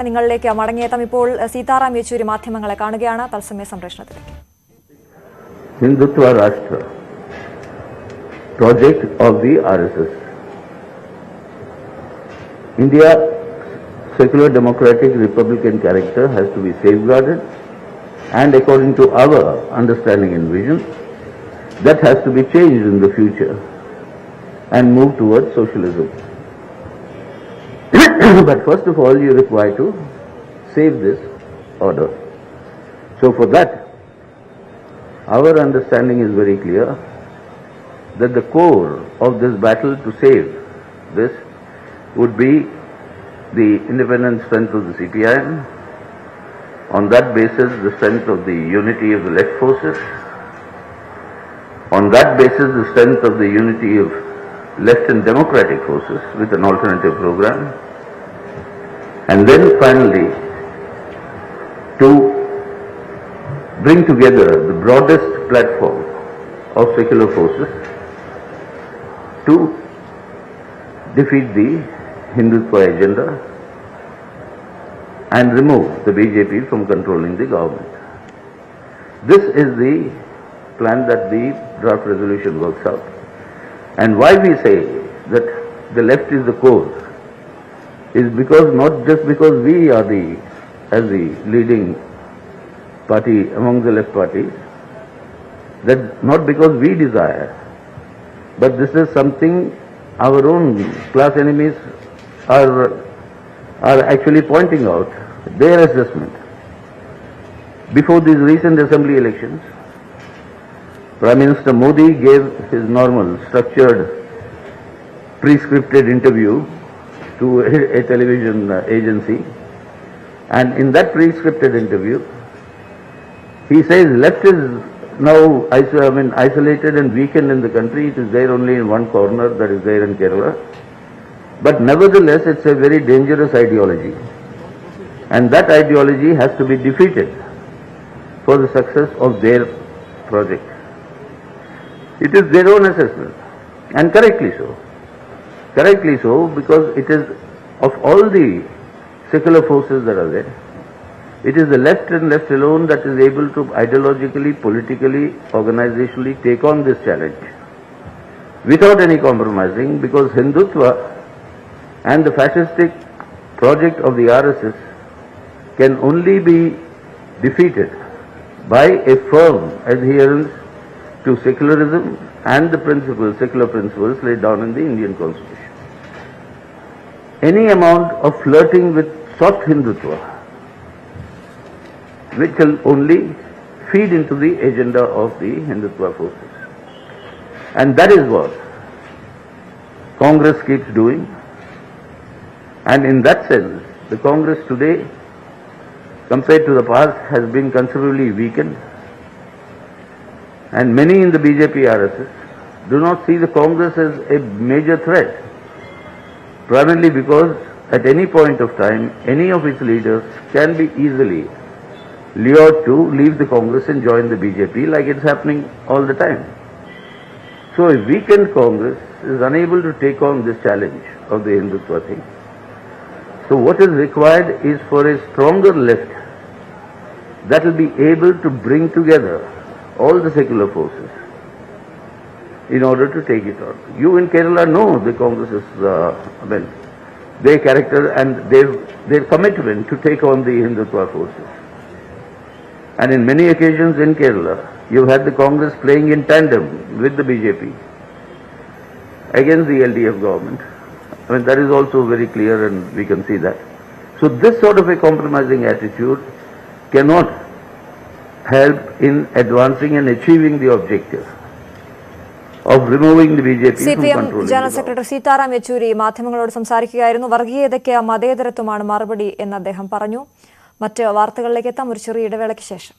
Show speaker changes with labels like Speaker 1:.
Speaker 1: നിങ്ങളിലേക്ക് മടങ്ങിയെത്താം. ഇപ്പോൾ സീതാറാം യെച്ചൂരി മാധ്യമങ്ങളെ കാണുകയാണ്. തത്സമയ സംപ്രേഷണത്തിലേക്ക്.
Speaker 2: Hindutva Rashtra project of the RSS. India secular democratic republican character has to be safeguarded, and according to our understanding and vision, that has to be changed in the future and move towards socialism. But first of all, you require to save this order. So for that, our understanding is very clear that the core of this battle to save this would be the independent strength of the CPIM. On that basis, the strength of the unity of the left forces. On that basis, the strength of the unity of left and democratic forces with an alternative program. And then finally, to bring together the broadest platform of secular forces to defeat the Hindutva agenda and remove the BJP from controlling the government. This is the plan that the draft resolution works out. And why we say that the left is the core is because not just because we are as the leading party among the left parties, that not because we desire, but this is something our own class enemies are actually pointing out their assessment. Before these recent assembly elections, Prime Minister Modi gave his normal structured pre-scripted interview to a television agency, and in that pre-scripted interview he says left is now isolated and weakened in the country. It is there only in one corner, that is there in Kerala, but nevertheless it's a very dangerous ideology, and that ideology has to be defeated for the success of their project. It is their own assessment, and correctly so. Correctly so, because it is of all the secular forces that are there, it is the left and left alone that is able to ideologically, politically, organizationally take on this challenge without any compromising, because Hindutva and the fascistic project of the RSS can only be defeated by a firm adherence to secularism and the secular principles laid down in the Indian Constitution. Any amount of flirting with soft Hindutva, which will only feed into the agenda of the Hindutva forces. And that is what Congress keeps doing. And in that sense, the Congress today, compared to the past, has been considerably weakened. And many in the BJP RSS do not see the Congress as a major threat, primarily because at any point of time, any of its leaders can be easily lured to leave the Congress and join the BJP, like it's happening all the time. So a weakened Congress is unable to take on this challenge of the Hindutva thing. So what is required is for a stronger left that will be able to bring together all the secular forces in order to take it on. You in Kerala know the Congress's their character and their commitment to take on the Hindutva forces. And in many occasions in Kerala, you've had the Congress playing in tandem with the BJP against the LDF government. That is also very clear, and we can see that. So this sort of a compromising attitude cannot help in advancing and achieving the objective of removing the BJP from
Speaker 1: CPIM
Speaker 2: controlling
Speaker 1: General Secretary Sitaram Yechury മാധ്യമങ്ങളോട് സംസാരിക്കുകയായിരുന്നു. വർഗീയതയ്ക്ക് മതേതരത്വമാണ് മറുപടി എന്ന് അദ്ദേഹം പറഞ്ഞു. മറ്റ് വാർത്തകളിലേക്ക് എത്താം ഒരു ചെറിയ ഇടവേളയ്ക്ക് ശേഷം.